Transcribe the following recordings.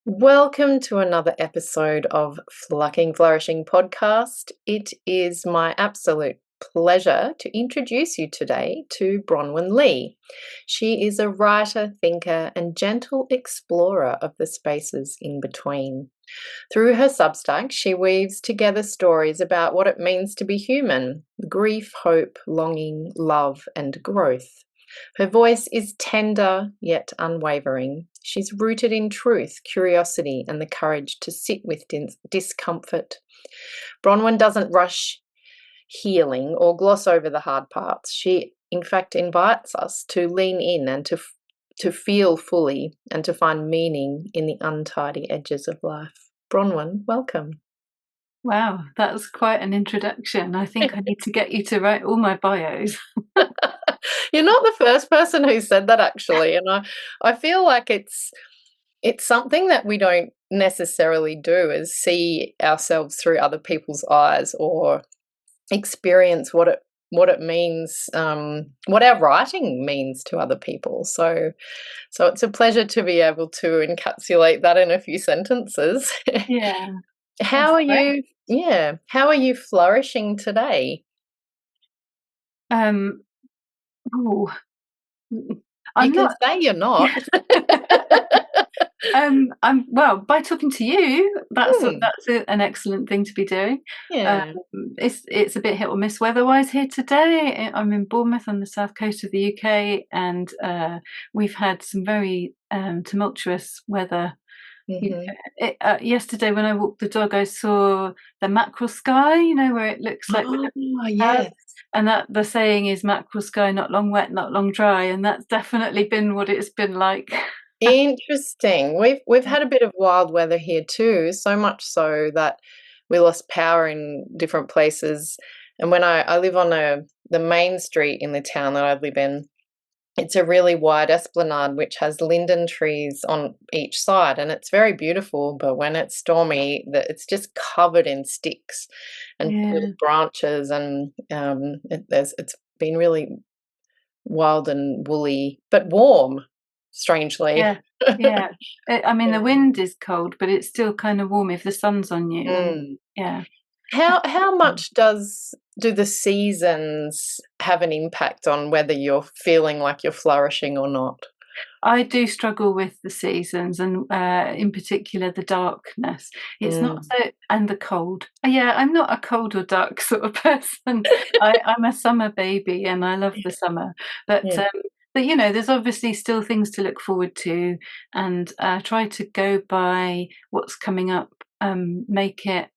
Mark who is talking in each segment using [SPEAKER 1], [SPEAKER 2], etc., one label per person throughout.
[SPEAKER 1] Welcome to another episode of Flucking Flourishing podcast. It is my absolute pleasure to introduce you today to Bronwen Leigh. She is a writer, thinker, and gentle explorer of the spaces in between. Through her Substack, she weaves together stories about what it means to be human: grief, hope, longing, love, and growth. Her voice is tender yet unwavering. She's rooted in truth, curiosity, and the courage to sit with discomfort. Bronwen doesn't rush healing or gloss over the hard parts. She, in fact, invites us to lean in and to feel fully and to find meaning in the untidy edges of life. Bronwen, welcome.
[SPEAKER 2] Wow, that's quite an introduction. I think I need to get you to write all my bios.
[SPEAKER 1] You're not the first person who said that, actually, and I feel like it's something that we don't necessarily do, is see ourselves through other people's eyes or experience what it means, what our writing means to other people. So it's a pleasure to be able to encapsulate that in a few sentences.
[SPEAKER 2] Yeah,
[SPEAKER 1] How
[SPEAKER 2] that's
[SPEAKER 1] are
[SPEAKER 2] great.
[SPEAKER 1] you? Yeah, how are you flourishing today?
[SPEAKER 2] Um, oh,
[SPEAKER 1] You
[SPEAKER 2] I'm
[SPEAKER 1] can
[SPEAKER 2] not.
[SPEAKER 1] say you're not.
[SPEAKER 2] I'm well by talking to you.
[SPEAKER 1] Hmm,
[SPEAKER 2] An excellent thing to be doing. Um,
[SPEAKER 1] yeah.
[SPEAKER 2] it's a bit hit or miss weather-wise here today. I'm in Bournemouth on the south coast of the UK, and we've had some very tumultuous weather.
[SPEAKER 1] Mhm.
[SPEAKER 2] Yesterday when I walked the dog, I saw the mackerel sky, where it looks like the
[SPEAKER 1] Oh,
[SPEAKER 2] clouds,
[SPEAKER 1] yes.
[SPEAKER 2] and that the saying is mackerel sky, not long wet, not long dry, and that's definitely been what it's been like.
[SPEAKER 1] Interesting. We've had a bit of wild weather here too, so much so that we lost power in different places. And when I live on the main street in the town that I live in, it's a really wide esplanade which has linden trees on each side, and it's very beautiful. But when it's stormy, it's just covered in sticks and pulled
[SPEAKER 2] Yeah,
[SPEAKER 1] branches, and it's been really wild and woolly, but warm, strangely.
[SPEAKER 2] yeah, yeah. I mean,
[SPEAKER 1] Yeah.
[SPEAKER 2] the wind is cold, but it's still kind of warm if the sun's on you, and
[SPEAKER 1] Mm.
[SPEAKER 2] yeah.
[SPEAKER 1] How much do the seasons have an impact on whether you're feeling like you're flourishing or not?
[SPEAKER 2] I do struggle with the seasons and, in particular, the darkness. It's not
[SPEAKER 1] Mm.
[SPEAKER 2] so and the cold. Yeah, I'm not a cold or dark sort of person. I'm a summer baby, and I love the summer. But,
[SPEAKER 1] Yeah.
[SPEAKER 2] um, there's obviously still things to look forward to, and, try to go by what's coming up, make it,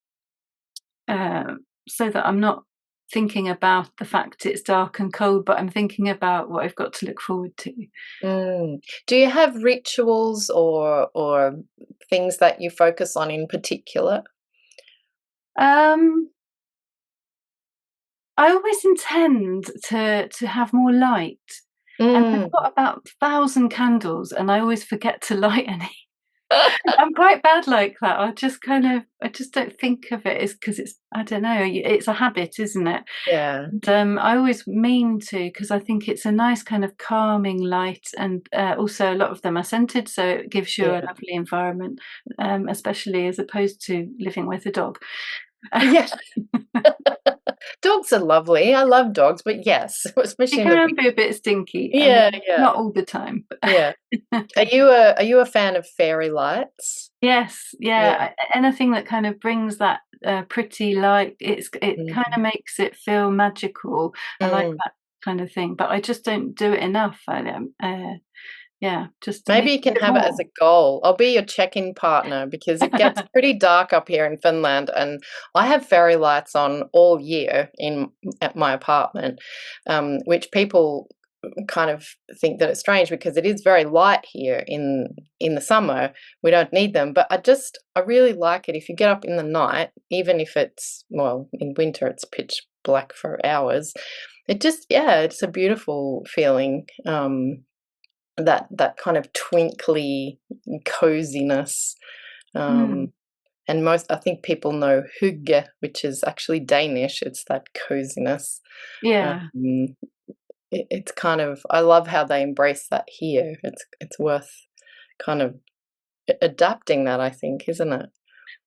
[SPEAKER 2] uh, so that I'm not thinking about the fact it's dark and cold, but I'm thinking about what I've got to look forward to.
[SPEAKER 1] Mm. Do you have rituals or things that you focus on in particular?
[SPEAKER 2] Um I always intend to have more light, and I've
[SPEAKER 1] Mm.
[SPEAKER 2] got about 1,000 candles, and I always forget to light any. I'm quite bad like that. I just don't think of it as because it's I don't know, it's a habit, isn't it?
[SPEAKER 1] Yeah.
[SPEAKER 2] And, I always mean to because I think it's a nice kind of calming light, and, also a lot of them are scented, so it gives you a
[SPEAKER 1] Yeah.
[SPEAKER 2] lovely environment, especially as opposed to living with a dog.
[SPEAKER 1] Yeah. Dogs are lovely. I love dogs, but yes,
[SPEAKER 2] It
[SPEAKER 1] especially in the
[SPEAKER 2] can
[SPEAKER 1] winter.
[SPEAKER 2] be a bit stinky. I
[SPEAKER 1] Yeah,
[SPEAKER 2] mean,
[SPEAKER 1] yeah,
[SPEAKER 2] not all the time, but
[SPEAKER 1] yeah. Are you a fan of fairy lights?
[SPEAKER 2] yes,
[SPEAKER 1] Yeah.
[SPEAKER 2] yeah, anything that kind of brings that, pretty light, it kinda
[SPEAKER 1] Mhm.
[SPEAKER 2] makes it feel magical. I like
[SPEAKER 1] Mm.
[SPEAKER 2] that kind of thing, but I just don't do it enough. Yeah, just need
[SPEAKER 1] Maybe you
[SPEAKER 2] to
[SPEAKER 1] can
[SPEAKER 2] do it
[SPEAKER 1] have it as
[SPEAKER 2] more.
[SPEAKER 1] a goal. I'll be your check-in partner because it gets pretty dark up here in Finland, and I have fairy lights on all year at my apartment, which people kind of think that it's strange because it is very light here in the summer. We don't need them, but I really like it if you get up in the night, even if it's, well, in winter it's pitch black for hours. It just, yeah, it's a beautiful feeling. That kind of twinkly coziness.
[SPEAKER 2] Mm,
[SPEAKER 1] Um, and most, I think people know hygge, which is actually Danish. It's that coziness.
[SPEAKER 2] yeah.
[SPEAKER 1] Um, it's kind of, I love how they embrace that here. It's worth kind of adapting that, I think, isn't it?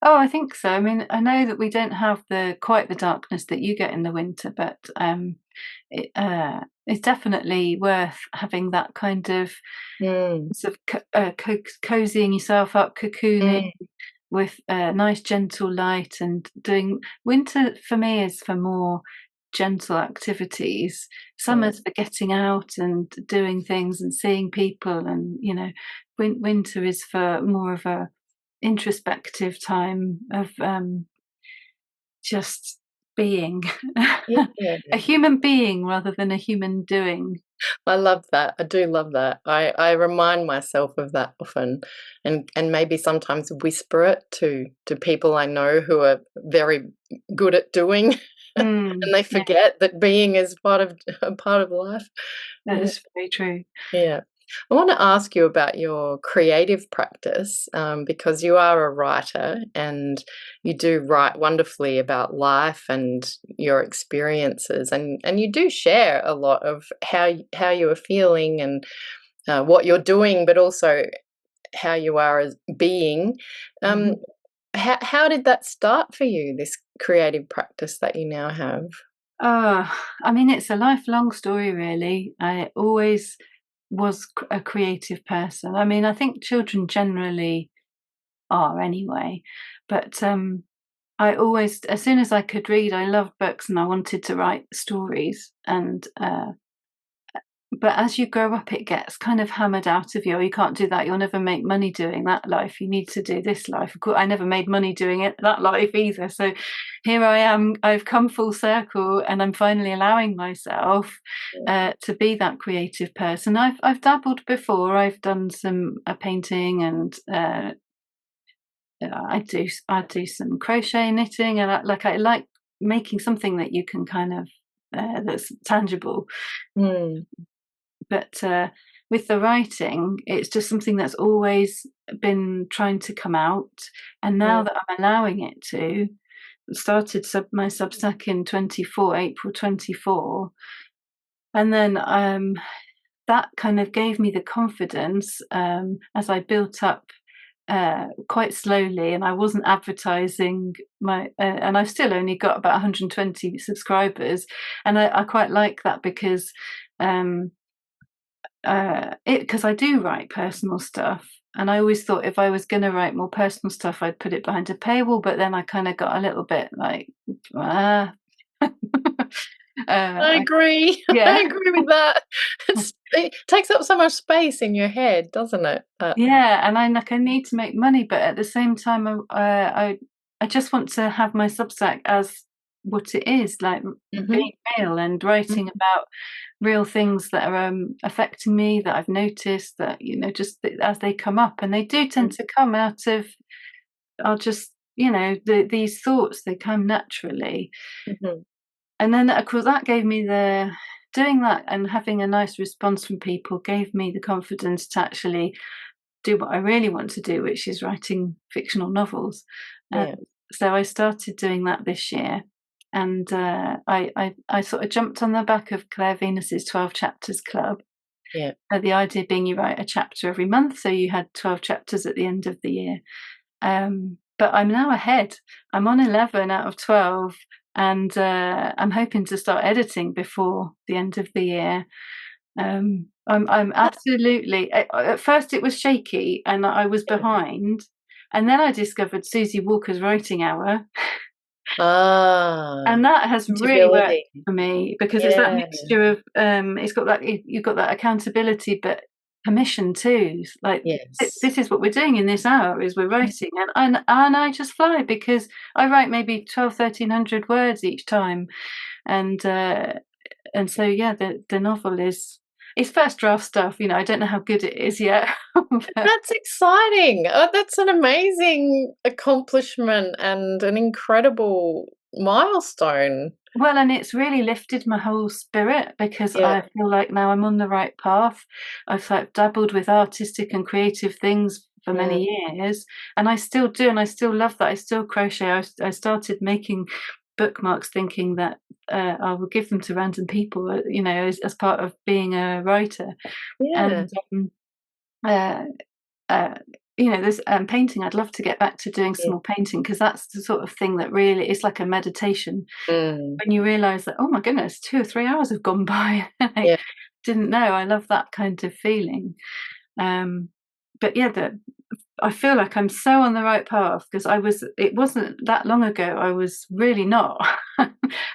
[SPEAKER 2] Oh, I think so. I mean, I know that we don't have quite the darkness that you get in the winter, but it's definitely worth having that kind of
[SPEAKER 1] Mm,
[SPEAKER 2] sort of cozying yourself up, cocooning
[SPEAKER 1] mm,
[SPEAKER 2] with a nice gentle light, and doing winter for me is for more gentle activities.
[SPEAKER 1] yeah.
[SPEAKER 2] Summer's for getting out and doing things and seeing people, and winter is for more of a introspective time of just being a
[SPEAKER 1] Yeah.
[SPEAKER 2] human being rather than a human doing.
[SPEAKER 1] I love that. I do love that. I remind myself of that often, and maybe sometimes whisper it to people I know who are very good at doing, and
[SPEAKER 2] Mm,
[SPEAKER 1] they
[SPEAKER 2] yeah,
[SPEAKER 1] forget that being is part of a part of life.
[SPEAKER 2] that
[SPEAKER 1] Yeah.
[SPEAKER 2] is very true.
[SPEAKER 1] Yeah. I want to ask you about your creative practice, because you are a writer and you do write wonderfully about life and your experiences, and you do share a lot of how you are feeling and what you're doing, but also how you are as being. Um,
[SPEAKER 2] Mhm.
[SPEAKER 1] how did that start for you? This creative practice that you now have.
[SPEAKER 2] I mean, it's a lifelong story, really. I always was a creative person. I mean, I think children generally are anyway, but I always, as soon as I could read, I loved books and I wanted to write stories. And but as you grow up, it gets kind of hammered out of you. "Oh, you can't do that. You'll never make money doing that life. You need to do this life." Of course, I never made money doing that life either. So here I am. I've come full circle, and I'm finally allowing myself to be that creative person. I've dabbled before. I've done some painting, and I do some crochet, knitting, and I like making something that you can kind of that's tangible.
[SPEAKER 1] Mm,
[SPEAKER 2] But with the writing, it's just something that's always been trying to come out. And
[SPEAKER 1] mm,
[SPEAKER 2] now that I'm allowing it to, started my Substack in April 24. And then that kind of gave me the confidence as I built up quite slowly, and I wasn't advertising and I've still only got about 120 subscribers. And I quite like that because um, because I do write personal stuff, and I always thought if I was going to write more personal stuff, I'd put it behind a paywall. But then I kind of got a little bit like, ah.
[SPEAKER 1] I
[SPEAKER 2] I,
[SPEAKER 1] agree. I
[SPEAKER 2] yeah,
[SPEAKER 1] agree with that. It takes up so much space in your head, doesn't it?
[SPEAKER 2] yeah, and I need to make money, but at the same time, I just want to have my Substack as what it is, like
[SPEAKER 1] Mhm,
[SPEAKER 2] being real and writing
[SPEAKER 1] mhm,
[SPEAKER 2] about real things that are affecting me, that I've noticed, that just as they come up, and they do tend
[SPEAKER 1] mm,
[SPEAKER 2] to come out of. I'll just these thoughts, they come naturally,
[SPEAKER 1] mhm,
[SPEAKER 2] and then of course that gave me the doing that and having a nice response from people gave me the confidence to actually do what I really want to do, which is writing fictional novels. Uh,
[SPEAKER 1] yeah,
[SPEAKER 2] so I started doing that this year, and I sort of jumped on the back of Claire Venus's 12 Chapters Club.
[SPEAKER 1] yeah,
[SPEAKER 2] The idea being you write a chapter every month, so you had 12 chapters at the end of the year. But I'm now ahead. I'm on 11 out of 12, and I'm hoping to start editing before the end of the year. I'm absolutely. At first, it was shaky, and I was
[SPEAKER 1] yeah.
[SPEAKER 2] behind, and then I discovered Susie Walker's writing hour,
[SPEAKER 1] Ah,
[SPEAKER 2] and that has really worked
[SPEAKER 1] accountability.
[SPEAKER 2] for me because it's that
[SPEAKER 1] Yeah,
[SPEAKER 2] mixture of it's got that you've got that accountability, but permission too. Like
[SPEAKER 1] yes.
[SPEAKER 2] this is what we're doing in this hour is we're writing, and I just fly because I write maybe 1,200, 1,300 words each time, and so yeah, the novel is it's first draft stuff. I don't know how good it is yet. But,
[SPEAKER 1] That's exciting. That's an amazing accomplishment and an incredible milestone.
[SPEAKER 2] well, and it's really lifted my whole spirit because
[SPEAKER 1] Yeah,
[SPEAKER 2] I feel like now I'm on the right path. I've like dabbled with artistic and creative things for
[SPEAKER 1] mm,
[SPEAKER 2] many years, and I still do, and I still love that. I still crochet. I started making bookmarks thinking that I will give them to random people, as part of being a writer.
[SPEAKER 1] yeah,
[SPEAKER 2] And uh, uh, there's painting. I'd love to get back to doing some
[SPEAKER 1] Yeah.
[SPEAKER 2] more painting, because that's the sort of thing that really is like a meditation.
[SPEAKER 1] Mm.
[SPEAKER 2] When you realise that, oh my goodness, 2 or 3 hours have gone by, and I
[SPEAKER 1] Yeah.
[SPEAKER 2] didn't know. I love that kind of feeling. But yeah, I feel like I'm so on the right path, because it wasn't that long ago, I was really not.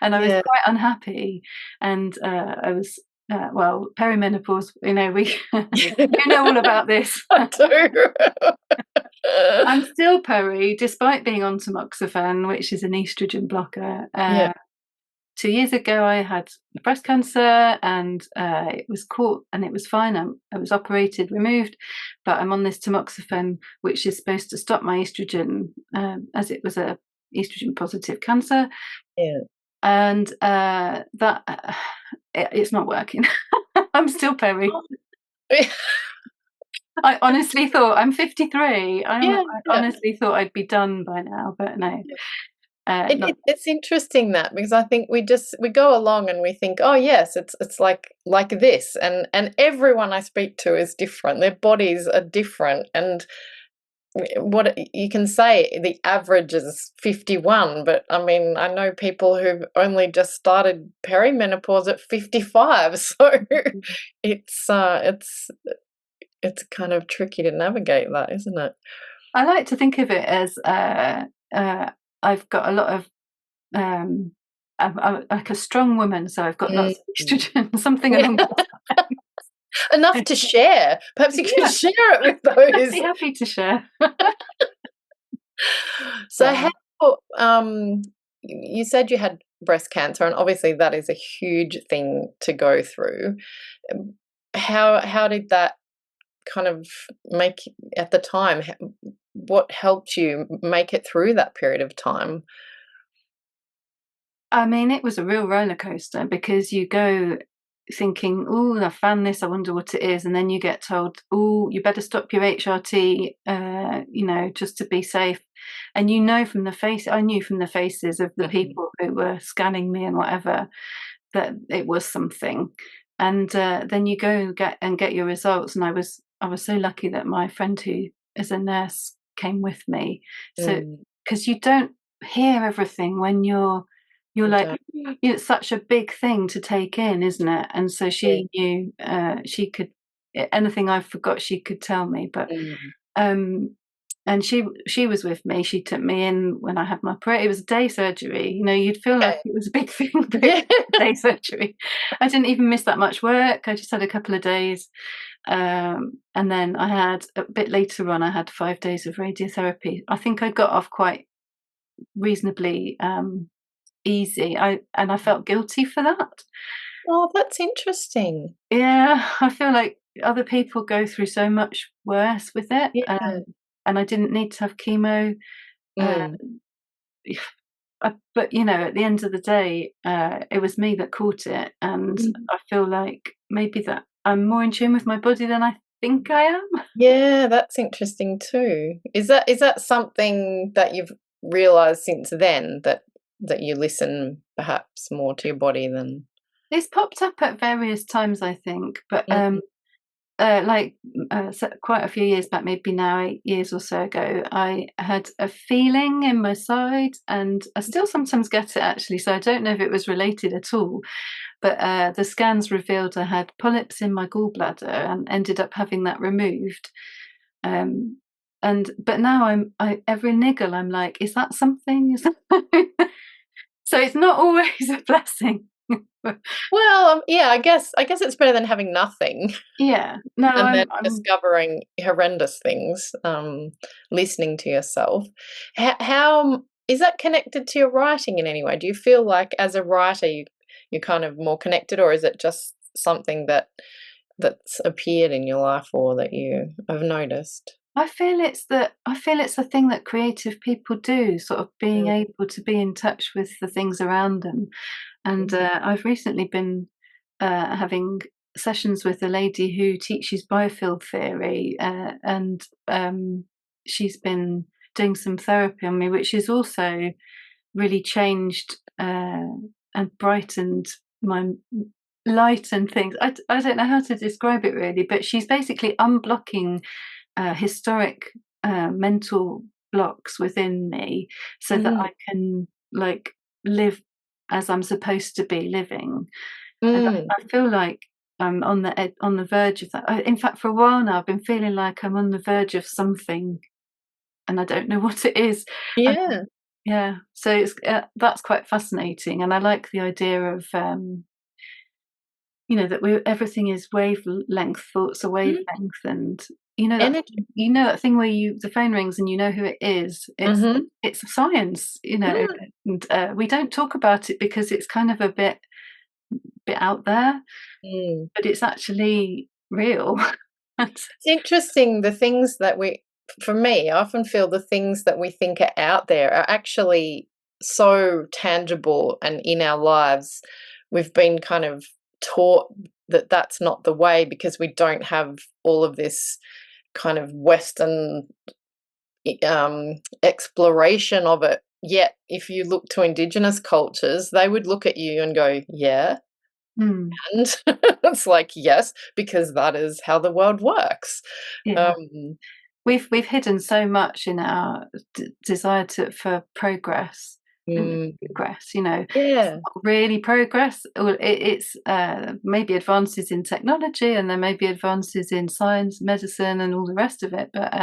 [SPEAKER 2] And I was
[SPEAKER 1] Yeah.
[SPEAKER 2] quite unhappy. And I was, well, perimenopause, we, you know all about this.
[SPEAKER 1] I do.
[SPEAKER 2] I'm still peri, despite being on tamoxifen, which is an estrogen blocker.
[SPEAKER 1] Yeah.
[SPEAKER 2] 2 years ago, I had breast cancer, and it was caught, and it was fine. I was operated, removed, but I'm on this tamoxifen, which is supposed to stop my estrogen, as it was a estrogen positive cancer,
[SPEAKER 1] Yeah.
[SPEAKER 2] and it's not working. I'm still peri. I honestly thought, I'm 53. I
[SPEAKER 1] Yeah. Yeah.
[SPEAKER 2] honestly thought I'd be done by now, but no, not.
[SPEAKER 1] It's interesting that, because I think we go along and we think, oh yes, it's like this, and everyone I speak to is different. Their bodies are different, and what you can say the average is 51, but I mean I know people who've only just started perimenopause at 55, so it's kind of tricky to navigate that, isn't it?
[SPEAKER 2] I like to think of it as uh, I've got a lot of I'm like a strong woman, so I've got lots of
[SPEAKER 1] Mm.
[SPEAKER 2] estrogen, something
[SPEAKER 1] Yeah.
[SPEAKER 2] along those
[SPEAKER 1] Enough
[SPEAKER 2] lines.
[SPEAKER 1] to share. Perhaps you can
[SPEAKER 2] Yeah,
[SPEAKER 1] share it with
[SPEAKER 2] I'd
[SPEAKER 1] those.
[SPEAKER 2] be happy to share.
[SPEAKER 1] So
[SPEAKER 2] But
[SPEAKER 1] how you said you had breast cancer, and obviously that is a huge thing to go through. Um, how did that kind of make at the time? What helped you make it through that period of time?
[SPEAKER 2] I mean, it was a real roller coaster, because you go thinking, "Oh, I found this. I wonder what it is," and then you get told, "Oh, you better stop your HRT, just to be safe." And from the face, I knew from the faces of the
[SPEAKER 1] Mhm.
[SPEAKER 2] people who were scanning me and whatever, that it was something. And then you go and get your results. And I was so lucky that my friend, who is a nurse, came with me. So,
[SPEAKER 1] Mm,
[SPEAKER 2] because you don't hear everything when you're
[SPEAKER 1] you
[SPEAKER 2] like,
[SPEAKER 1] don't.
[SPEAKER 2] it's such a big thing to take in, isn't it? And so
[SPEAKER 1] Yeah.
[SPEAKER 2] she knew, she could, anything I forgot, she could tell me. But
[SPEAKER 1] Mm.
[SPEAKER 2] um, and she was with me. She took me in when I had my it was a day surgery. You'd feel like
[SPEAKER 1] Okay.
[SPEAKER 2] it was a big thing, but it
[SPEAKER 1] Yeah.
[SPEAKER 2] was a day surgery. I didn't even miss that much work. I just had a couple of days. And then I had, a bit later on, I had 5 days of radiotherapy. I think I got off quite reasonably easy. I felt guilty for that.
[SPEAKER 1] Oh, that's interesting.
[SPEAKER 2] Yeah, I feel like other people go through so much worse with it,
[SPEAKER 1] Yeah.
[SPEAKER 2] and I didn't need to have chemo. Uh,
[SPEAKER 1] Mm.
[SPEAKER 2] but at the end of the day, it was me that caught it, and
[SPEAKER 1] Mm.
[SPEAKER 2] I feel like maybe that I'm more in tune with my body than I think I am.
[SPEAKER 1] Yeah, that's interesting too. Is that something that you've realized since then, that you listen perhaps more to your body than
[SPEAKER 2] It's popped up at various times, I think, but
[SPEAKER 1] Mhm.
[SPEAKER 2] quite a few years back, maybe now 8 years or so ago, I had a feeling in my side, and I still sometimes get it, actually. So I don't know if it was related at all, but the scans revealed I had polyps in my gallbladder and ended up having that removed. Um, but now every niggle I'm like, is that something? Is that so it's not always a blessing.
[SPEAKER 1] Well, yeah, I guess it's better than having nothing
[SPEAKER 2] Yeah, no,
[SPEAKER 1] and then
[SPEAKER 2] I'm
[SPEAKER 1] discovering horrendous things, listening to yourself. How is that connected to your writing in any way? Do you feel like as a writer you're kind of more connected, or is it just something that's appeared in your life or that you have noticed?
[SPEAKER 2] I feel it's the thing that creative people do, sort of being
[SPEAKER 1] Mm,
[SPEAKER 2] able to be in touch with the things around them. And
[SPEAKER 1] mm,
[SPEAKER 2] I've recently been having sessions with a lady who teaches biofield theory, and she's been doing some therapy on me, which has also really changed and brightened my light and things. I don't know how to describe it really, but she's basically unblocking historic mental blocks within me so that
[SPEAKER 1] Mm,
[SPEAKER 2] I can like live as I'm supposed to be living. And
[SPEAKER 1] mm,
[SPEAKER 2] I feel like I'm on the verge of that. In fact, for a while now, I've been feeling like I'm on the verge of something, and I don't know what it is. And
[SPEAKER 1] yeah.
[SPEAKER 2] yeah, so that's quite fascinating, and I like the idea of that we everything is wavelength, thoughts are
[SPEAKER 1] Mm,
[SPEAKER 2] wavelength, and
[SPEAKER 1] energy.
[SPEAKER 2] that thing where the phone rings and you know who it is.
[SPEAKER 1] Mhm.
[SPEAKER 2] It's science,
[SPEAKER 1] Mm,
[SPEAKER 2] and we don't talk about it because it's kind of a bit out there,
[SPEAKER 1] mm.
[SPEAKER 2] but it's actually real. And
[SPEAKER 1] It's interesting the things that we for me, I often feel the things that we think are out there are actually so tangible and in our lives. We've been kind of taught that that's not the way because we don't have all of this kind of Western exploration of it. Yet, if you look to Indigenous cultures, they would look at you and go, "Yeah."
[SPEAKER 2] mm,
[SPEAKER 1] And it's like, "Yes, because that is how the world works."
[SPEAKER 2] yeah.
[SPEAKER 1] Um,
[SPEAKER 2] We've hidden so much in our desire for progress and
[SPEAKER 1] mm,
[SPEAKER 2] progress. It's
[SPEAKER 1] yeah.
[SPEAKER 2] not really progress. Well, it's maybe advances in technology, and there may be advances in science, medicine, and all the rest of it. But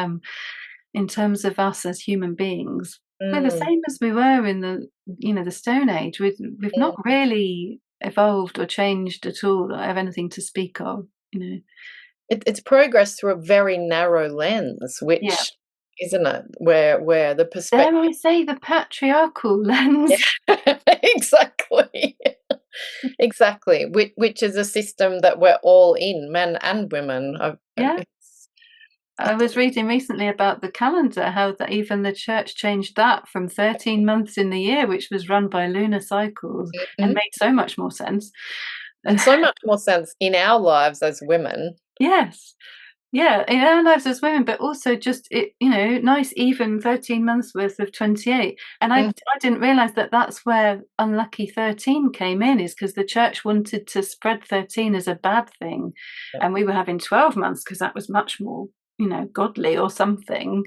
[SPEAKER 2] in terms of us as human beings, we're the
[SPEAKER 1] Mm,
[SPEAKER 2] same as we were in the Stone Age. We've not
[SPEAKER 1] mm.
[SPEAKER 2] really evolved or changed at all, or have anything to speak of.
[SPEAKER 1] It's progress through a very narrow lens,
[SPEAKER 2] Yeah.
[SPEAKER 1] which isn't it? Where the
[SPEAKER 2] Dare
[SPEAKER 1] perspective
[SPEAKER 2] I say the patriarchal lens?
[SPEAKER 1] yeah, exactly. Exactly, which is a system that we're all in, men and women.
[SPEAKER 2] Yeah.
[SPEAKER 1] It's
[SPEAKER 2] I was reading recently about the calendar, how that even the church changed that from 13 months in the year, which was run by lunar cycles, and
[SPEAKER 1] mhm.
[SPEAKER 2] made so much more sense.
[SPEAKER 1] And so much more sense in our lives as women.
[SPEAKER 2] Yes. Yeah, in our lives as women, but also just nice even 13 months worth of 28. And
[SPEAKER 1] Mm,
[SPEAKER 2] I didn't realise that that's where unlucky 13 came in, is because the church wanted to spread 13 as a bad thing,
[SPEAKER 1] yeah.
[SPEAKER 2] and we were having 12 months because that was much more, godly or something.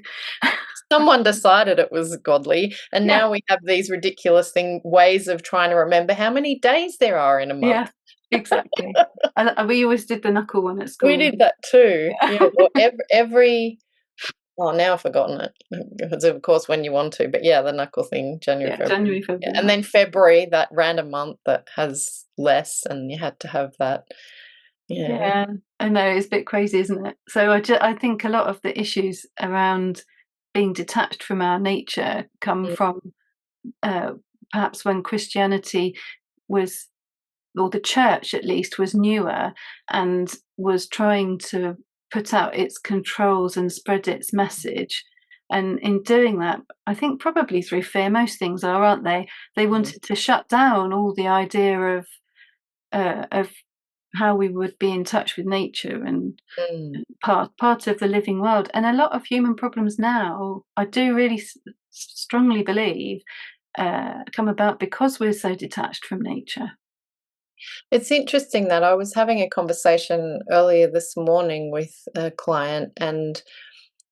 [SPEAKER 1] Someone decided it was godly, and
[SPEAKER 2] Yeah,
[SPEAKER 1] now we have these ridiculous ways of trying to remember how many days there are in a month.
[SPEAKER 2] yeah, exactly. And we always did the knuckle one at
[SPEAKER 1] We
[SPEAKER 2] school.
[SPEAKER 1] did that too.
[SPEAKER 2] Yeah.
[SPEAKER 1] Yeah, or every oh, now I've forgotten it because, of course, when you want to, but yeah, the knuckle thing, January,
[SPEAKER 2] Yeah,
[SPEAKER 1] February.
[SPEAKER 2] January,
[SPEAKER 1] Yeah,
[SPEAKER 2] February,
[SPEAKER 1] and
[SPEAKER 2] March.
[SPEAKER 1] then February, that random month that has less, and you had to have that. Yeah.
[SPEAKER 2] Yeah, I know, it's a bit crazy, isn't it? So I think a lot of the issues around being detached from our nature come
[SPEAKER 1] Mm,
[SPEAKER 2] from uh, perhaps when Christianity was, or the church at least, was newer and was trying to put out its controls and spread its message. And in doing that, I think probably through fear, most things are, aren't they? They
[SPEAKER 1] mm,
[SPEAKER 2] wanted to shut down all the idea of how we would be in touch with nature and
[SPEAKER 1] mm.
[SPEAKER 2] part of the living world. And a lot of human problems now, I do really strongly believe, come about because we're so detached from nature.
[SPEAKER 1] It's interesting that I was having a conversation earlier this morning with a client, and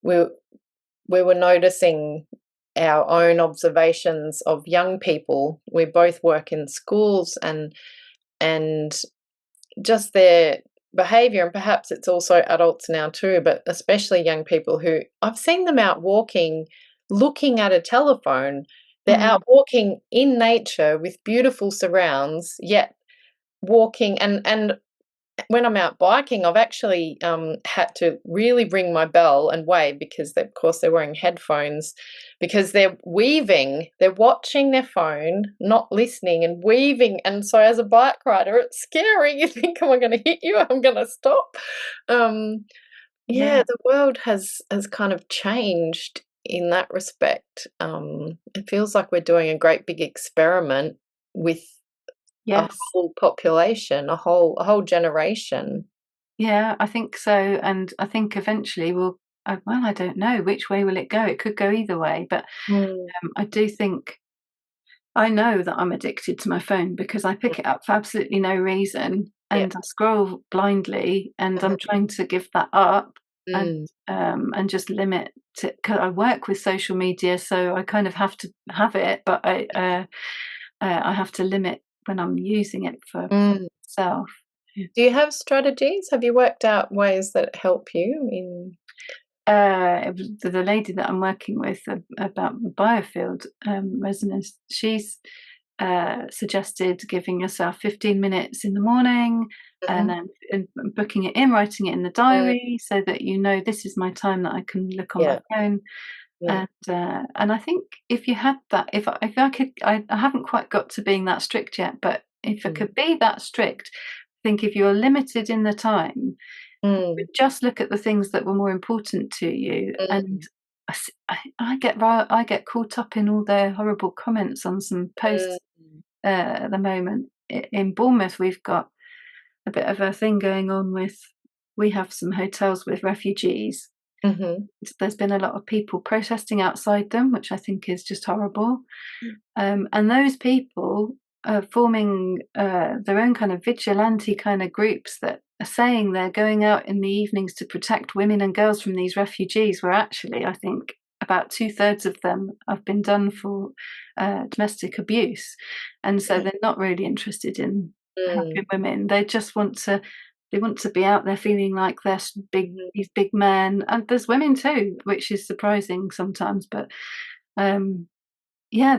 [SPEAKER 1] we we were noticing our own observations of young people. We both work in schools, and just their behavior, and perhaps it's also adults now too, but especially young people who I've seen them out walking, looking at a telephone. They're
[SPEAKER 2] Mm,
[SPEAKER 1] out walking in nature with beautiful surrounds, yet walking and when I'm out biking, I've actually had to really ring my bell and wave because, of course, they're wearing headphones because they're weaving, they're watching their phone, not listening and weaving. And so, as a bike rider, it's scary. You think, "Am I going to hit you? I'm going to stop." Um,
[SPEAKER 2] yeah.
[SPEAKER 1] yeah, the world has kind of changed in that respect. It feels like we're doing a great big experiment with a
[SPEAKER 2] Yes.
[SPEAKER 1] whole population, a whole generation.
[SPEAKER 2] Yeah, I think so. And I think eventually well, I don't know which way will it go. It could go either way. But
[SPEAKER 1] Mm,
[SPEAKER 2] I do think I know that I'm addicted to my phone because I
[SPEAKER 1] mm,
[SPEAKER 2] pick it up for absolutely no reason
[SPEAKER 1] yeah,
[SPEAKER 2] and I scroll blindly, and I'm
[SPEAKER 1] mhm,
[SPEAKER 2] trying to give that up.
[SPEAKER 1] Mm.
[SPEAKER 2] and just limit to, 'cause I work with social media, so I kind of have to have it, but I have to limit when I'm using it for
[SPEAKER 1] Mm.
[SPEAKER 2] myself. Yeah.
[SPEAKER 1] Do you have strategies? Have you worked out ways that help you in
[SPEAKER 2] It was the lady that I'm working with about the biofield resonance. She's suggested giving yourself 15 minutes in the morning and
[SPEAKER 1] Mhm.
[SPEAKER 2] then booking it in, writing it in the
[SPEAKER 1] Mm.
[SPEAKER 2] diary so that you know this is my time that I can look on my
[SPEAKER 1] Yeah,
[SPEAKER 2] phone.
[SPEAKER 1] yeah.
[SPEAKER 2] And I think if you had that, if I could, I haven't quite got to being that strict yet, but if I
[SPEAKER 1] Mm.
[SPEAKER 2] could be that strict, I think if you're limited in the time,
[SPEAKER 1] Mm.
[SPEAKER 2] just look at the things that were more important to you. And
[SPEAKER 1] Mm.
[SPEAKER 2] I get caught up in all the horrible comments on some posts
[SPEAKER 1] Mm.
[SPEAKER 2] at the moment. In Bournemouth, we've got a bit of a thing going on with. We have some hotels with refugees.
[SPEAKER 1] Mhm.
[SPEAKER 2] There's been a lot of people protesting outside them, which I think is just horrible.
[SPEAKER 1] Mm.
[SPEAKER 2] And those people are forming their own kind of vigilante kind of groups that are saying they're going out in the evenings to protect women and girls from these refugees, where actually I think about two-thirds of them have been done for domestic abuse. And so they're not really interested in
[SPEAKER 1] Mm.
[SPEAKER 2] helping women. They want to be out there feeling like they're
[SPEAKER 1] Mhm.
[SPEAKER 2] these big men, and there's women too, which is surprising sometimes. But um, yeah,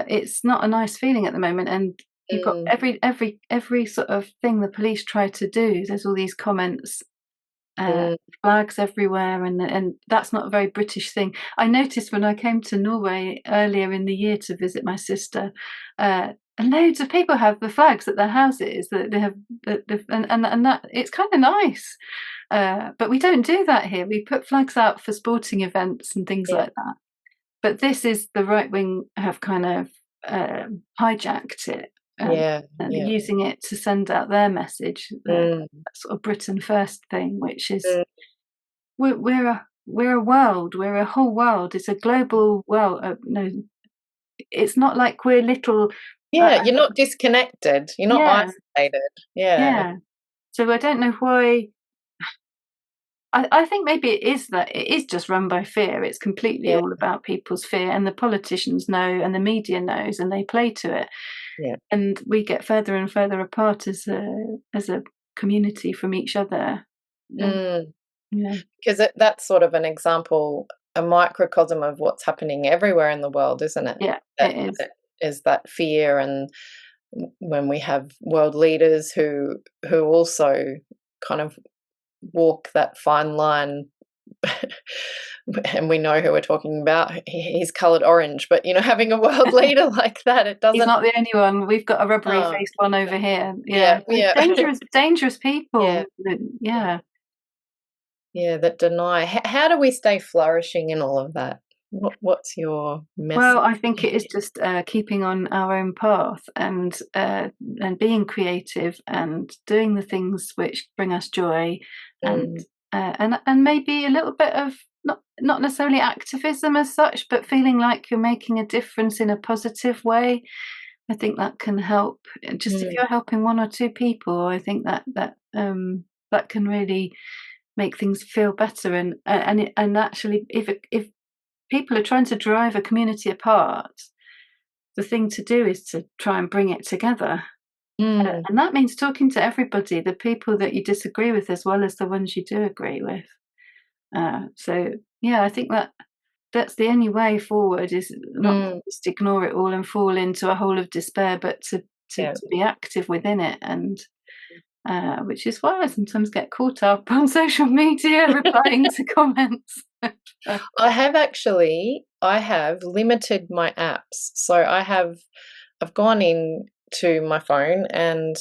[SPEAKER 2] it's not a nice feeling at the moment, and you've got
[SPEAKER 1] Mm.
[SPEAKER 2] every sort of thing the police try to do. There's all these comments, uh,
[SPEAKER 1] Mm.
[SPEAKER 2] flags everywhere, and that's not a very British thing. I noticed when I came to Norway earlier in the year to visit my sister, and loads of people have the flags at their houses that they have, and that it's kind of nice. But we don't do that here. We put flags out for sporting events and things
[SPEAKER 1] Yeah,
[SPEAKER 2] like that. But this is the right wing have kind of hijacked it
[SPEAKER 1] yeah,
[SPEAKER 2] and
[SPEAKER 1] yeah.
[SPEAKER 2] using it to send out their message,
[SPEAKER 1] Mm.
[SPEAKER 2] that sort of Britain first thing, which is
[SPEAKER 1] Mm.
[SPEAKER 2] we're a world, we're a whole world. It's a global world. No, it's not like we're little.
[SPEAKER 1] Yeah, you're not disconnected, you're not
[SPEAKER 2] Yeah,
[SPEAKER 1] isolated. Yeah.
[SPEAKER 2] yeah. So I don't know why. I think maybe it is that it is just run by fear. It's completely
[SPEAKER 1] Yeah,
[SPEAKER 2] all about people's fear, and the politicians know, and the media knows, and they play to it.
[SPEAKER 1] yeah.
[SPEAKER 2] And we get further and further apart as a community from each other. And
[SPEAKER 1] Mm.
[SPEAKER 2] yeah,
[SPEAKER 1] 'Cause that's sort of an example, a microcosm of what's happening everywhere in the world, isn't it?
[SPEAKER 2] yeah,
[SPEAKER 1] That
[SPEAKER 2] it is.
[SPEAKER 1] that is that fear and when we have world leaders who also kind of walk that fine line, and we know who we're talking about. He's coloured orange, but, having a world leader like that, it
[SPEAKER 2] He's
[SPEAKER 1] doesn't.
[SPEAKER 2] not the only one. We've got a rubbery
[SPEAKER 1] Oh,
[SPEAKER 2] faced one over here.
[SPEAKER 1] yeah,
[SPEAKER 2] Yeah, there's
[SPEAKER 1] yeah.
[SPEAKER 2] dangerous
[SPEAKER 1] Yeah,
[SPEAKER 2] people.
[SPEAKER 1] yeah,
[SPEAKER 2] Yeah.
[SPEAKER 1] yeah, that deny. How do we stay flourishing in all of that? What's your message?
[SPEAKER 2] Well, I think it is just keeping on our own path and being creative and doing the things which bring us joy, and
[SPEAKER 1] Mm.
[SPEAKER 2] and maybe a little bit of not necessarily activism as such, but feeling like you're making a difference in a positive way. I think that can help. Just if
[SPEAKER 1] Mm.
[SPEAKER 2] you're helping one or two people, I think that can really make things feel better. And actually, if people are trying to drive a community apart, the thing to do is to try and bring it together.
[SPEAKER 1] Mm.
[SPEAKER 2] And that means talking to everybody, the people that you disagree with as well as the ones you do agree with. So yeah, I think that's the only way forward is not to
[SPEAKER 1] Mm.
[SPEAKER 2] just ignore it all and fall into a hole of despair, but
[SPEAKER 1] Yeah.
[SPEAKER 2] to be active within it. And which is why I sometimes get caught up on social media replying to comments.
[SPEAKER 1] I have limited my apps. So I've gone in to my phone and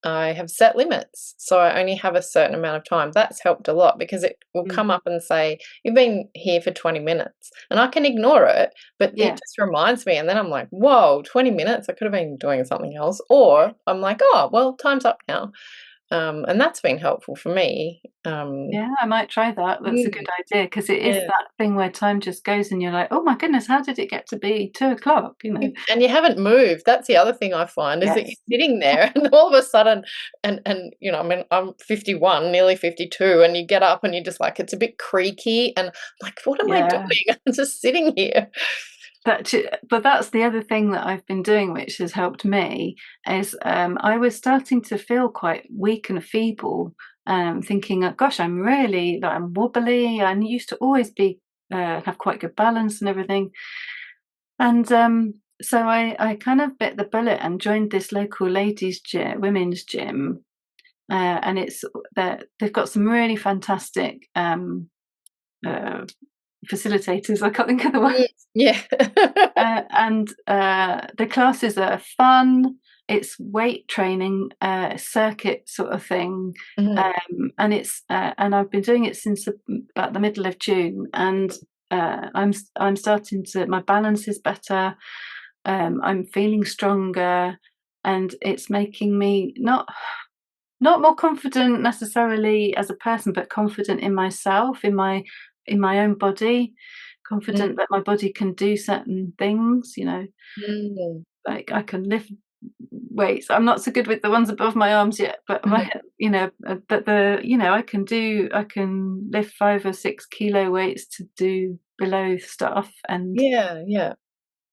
[SPEAKER 1] I have set limits. So I only have a certain amount of time. That's helped a lot because it will
[SPEAKER 2] Mm,
[SPEAKER 1] come up and say, "You've been here for 20 minutes." And I can ignore it, but it
[SPEAKER 2] yeah,
[SPEAKER 1] just reminds me. And then I'm like, whoa, 20 minutes? I could have been doing something else. Or I'm like, oh, well, time's up now. and that's been helpful for me.
[SPEAKER 2] Yeah, I might try that. That's a
[SPEAKER 1] Mm,
[SPEAKER 2] good idea, because it is
[SPEAKER 1] yeah.
[SPEAKER 2] that thing where time just goes and you're like, "Oh my goodness, how did it get to be 2 o'clock?" You know?
[SPEAKER 1] And you haven't moved. That's the other thing I find is that you're
[SPEAKER 2] Yes.
[SPEAKER 1] sitting there and all of a sudden and I mean, I'm 51, nearly 52, and you get up and you're just like, it's a bit creaky and I'm like, "What am I
[SPEAKER 2] Yeah.
[SPEAKER 1] doing?" I'm just sitting here.
[SPEAKER 2] But that's the other thing that I've been doing, which has helped me, is I was starting to feel quite weak and feeble, thinking, "Gosh, I'm really like I'm wobbly." I used to always be have quite good balance and everything, and so I kind of bit the bullet and joined this local ladies' gym, women's gym, and they've got some really fantastic uh, facilitators. I can't think of the word.
[SPEAKER 1] Mm, yeah.
[SPEAKER 2] And the classes are fun. It's weight training, circuit sort of thing,
[SPEAKER 1] Mhm,
[SPEAKER 2] and I've been doing it since about the middle of June, and I'm starting to. My balance is better. I'm feeling stronger, and it's making me not more confident necessarily as a person, but confident in myself, in my own body,
[SPEAKER 1] mm,
[SPEAKER 2] confident that my body can do certain things, you know,
[SPEAKER 1] mm,
[SPEAKER 2] like I can lift weights. I'm not so good with the ones above my arms yet, but
[SPEAKER 1] mhm.
[SPEAKER 2] I can lift 5 or 6 kilo weights to do below stuff,
[SPEAKER 1] Yeah, yeah.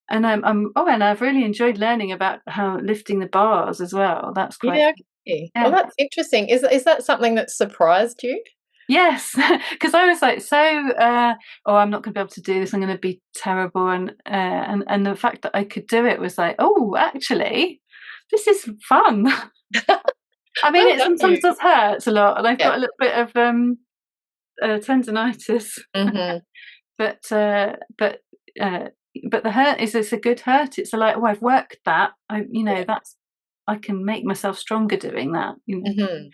[SPEAKER 2] and I've really enjoyed learning about how lifting the bars as well. That's quite,
[SPEAKER 1] Yeah, okay. Oh,
[SPEAKER 2] yeah.
[SPEAKER 1] that's interesting. Is that something that surprised you?
[SPEAKER 2] Yes, because I was like, so, "Oh, I'm not gonna be able to do this, I'm gonna be terrible," and the fact that I could do it was like, "Oh, actually, this is fun." I mean,
[SPEAKER 1] Well
[SPEAKER 2] it
[SPEAKER 1] done you.
[SPEAKER 2] sometimes does hurt a lot, and I've
[SPEAKER 1] Yeah.
[SPEAKER 2] got a little bit of, tendinitis,
[SPEAKER 1] Mhm.
[SPEAKER 2] but, uh, but, uh, but the hurt is it's a good hurt. It's like, "Oh, I've worked that.
[SPEAKER 1] Yeah.
[SPEAKER 2] That's I can make myself stronger doing that," you know?
[SPEAKER 1] Mhm.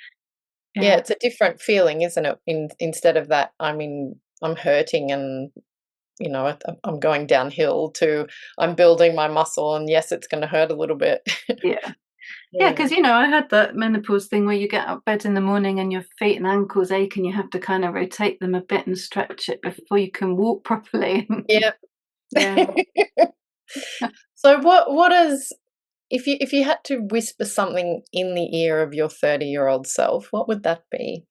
[SPEAKER 1] Yeah,
[SPEAKER 2] Yeah,
[SPEAKER 1] it's a different feeling, isn't it? Instead of that, I mean, I'm hurting and, I'm going downhill to I'm building my muscle and yes, it's gonna hurt a little bit.
[SPEAKER 2] yeah. Yeah,
[SPEAKER 1] Yeah.
[SPEAKER 2] because I had that menopause thing where you get out of bed in the morning and your feet and ankles ache and you have to kind of rotate them a bit and stretch it before you can walk properly.
[SPEAKER 1] Yeah.
[SPEAKER 2] Yeah.
[SPEAKER 1] So what is if you had to whisper something in the ear of your 30-year-old self, what would that be?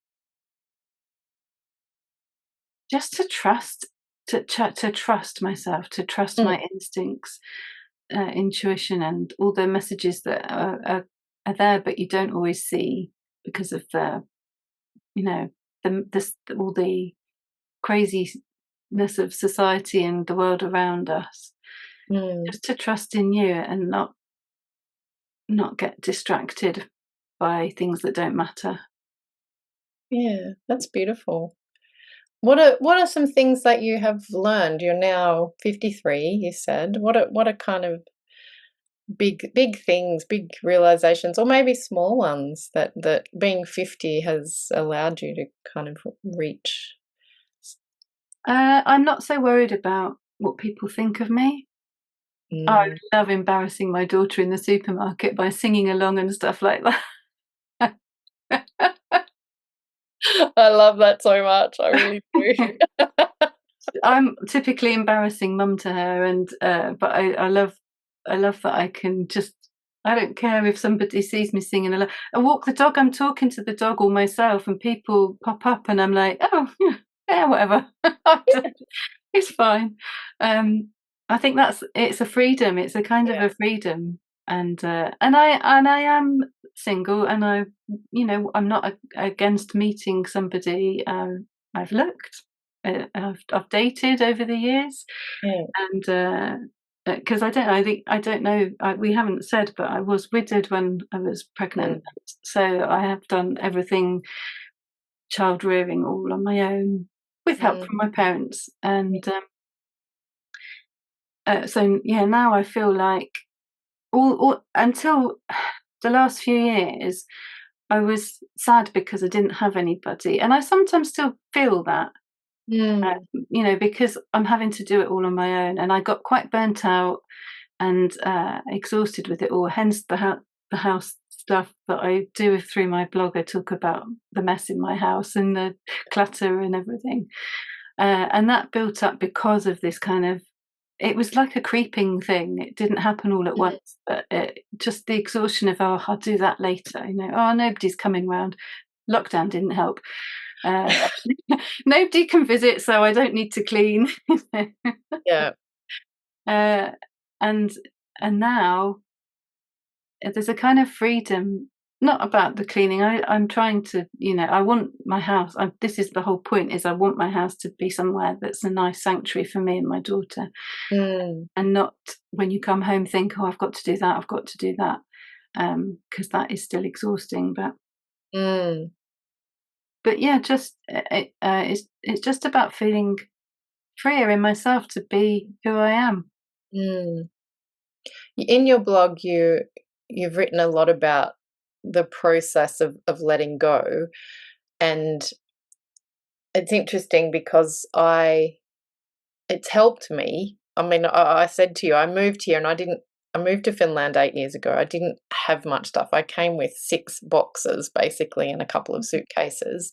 [SPEAKER 2] Just to trust, to trust myself, to trust
[SPEAKER 1] Mm,
[SPEAKER 2] my instincts, intuition, and all the messages that are there, but you don't always see because of you know, all the craziness of society and the world around us.
[SPEAKER 1] mm.
[SPEAKER 2] Just to trust in you and not get distracted by things that don't matter.
[SPEAKER 1] Yeah, that's beautiful. What are some things that you have learned? You're now 53, you said. What are kind of big things, big realizations, or maybe small ones that being 50 has allowed you to kind of reach?
[SPEAKER 2] I'm not so worried about what people think of me. I
[SPEAKER 1] Mm.
[SPEAKER 2] love embarrassing my daughter in the supermarket by singing along and stuff like that.
[SPEAKER 1] I love that so much. I really do.
[SPEAKER 2] I'm typically embarrassing mum to her, and but I love that I can just. I don't care if somebody sees me singing along. I walk the dog. I'm talking to the dog all myself, and people pop up, and I'm like, oh yeah, yeah, whatever. It's fine. Um, I think it's a freedom. It's a kind of
[SPEAKER 1] Yeah.
[SPEAKER 2] a freedom, and I am single, and I'm not against meeting somebody. I've looked, I've dated over the years,
[SPEAKER 1] Yeah.
[SPEAKER 2] and because I don't know. We haven't said, but I was widowed when I was
[SPEAKER 1] Mm,
[SPEAKER 2] pregnant, so I have done everything child rearing all on my own with help
[SPEAKER 1] mm,
[SPEAKER 2] from my parents,
[SPEAKER 1] yeah.
[SPEAKER 2] and so yeah, now I feel like all until the last few years, I was sad because I didn't have anybody, and I sometimes still feel that,
[SPEAKER 1] Mm,
[SPEAKER 2] because I'm having to do it all on my own, and I got quite burnt out and exhausted with it all. Hence the house stuff that I do through my blog. I talk about the mess in my house and the clutter and everything. And that built up because of this kind of, it was like a creeping thing. It didn't happen all at once, but just the exhaustion of, oh, I'll do that later. Oh, nobody's coming round. Lockdown didn't help. Nobody can visit, so I don't need to clean.
[SPEAKER 1] Yeah.
[SPEAKER 2] And now there's a kind of freedom, not about the cleaning. I'm trying to, I want my house. This is the whole point: is I want my house to be somewhere that's a nice sanctuary for me and my daughter, and not when you come home think, oh, I've got to do that, I've got to do that, because that is still exhausting. But yeah, just it's just about feeling freer in myself to be who I am.
[SPEAKER 1] In your blog, you've written a lot about the process of letting go, and it's interesting because it's helped me. I mean, I said to you, I moved here and I moved to Finland 8 years ago. I didn't have much stuff. I came with 6 boxes basically and a couple of suitcases.